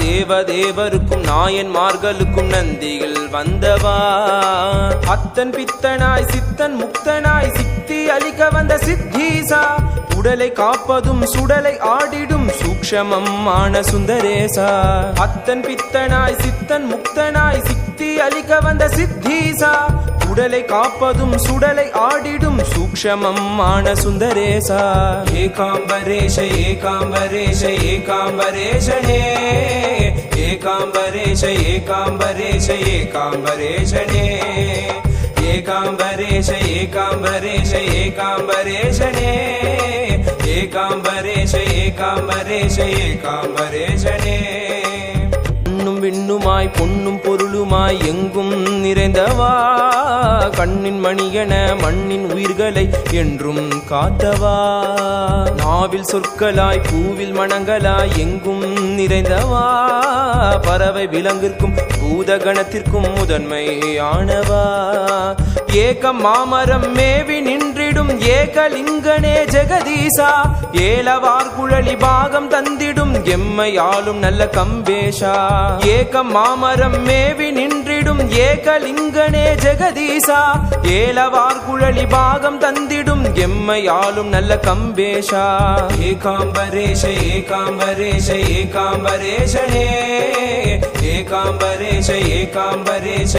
தேவதேவருக்கும் நாயன்மார்களுக்கும் நந்தியில் வந்தவா. அத்தன் பித்தனாய் சித்தன் முக்தனாய் சித்தி அளிக்க வந்த சித்தீசா. உடலை காப்பதும் சுடலை ஆடிடும் சூக்ஷமமான சுந்தரேசா. அத்தன் பித்தனாய் சித்தன் முக்தனாய் சித்தி அளிக்க வந்த சித்தீசா. உடலை காப்பதும் சுடலை ஆடிடும் சூக்ஷமமான சுந்தரேசா. ஏகாம்பரேஷ ஏகாம்பரேஷ ஏகாம்பரேஷனே ஏகாம்பரேஷ ஏகாம்பரேஷ ஏகாம்பரேஷனே ஏகாம்பரேஷ ஏகாம்பரேஷ ஏகாம்பரேஷனே ஏகாம்பரேஷ ஏகாம்பரேஷ ஏகாம்பரேஷனே. மண்ணும் விண்ணுமாய் பொன்னும் பொருளுமாய் எங்கும் நிறைந்தவா. கண்ணின் மணியென மண்ணின் உயிர்களை என்றும் காத்தவா. நாவில் சொற்களாய் பூவில் மணங்களாய் எங்கும் நிறைந்தவா. பறவை விலங்கிற்கும் பூதகணத்திற்கும் முதன்மையானவா. ஏகம் மாமரம் மேவி நின்றிடும் ஏகலிங்கனே ஜெகதீசா. ஏலவார் குழலி பாகம் தந்திடும் எம்மையாலும் நல்ல கம்பேஷா. ஏகம் மாமரம் மேவி நின்றிடும் ஏகலிங்கனே ஜெகதீசா. ஏலவார் குழலி பாகம் தந்திடும் எம்மையாலும் நல்ல கம்பேஷா. ஏகாம்பரேஷ ஏகாம்பரேஷ ஏகாம்பரேஷனே ஏகாம்பரேஷ ஏகாம்பரேஷ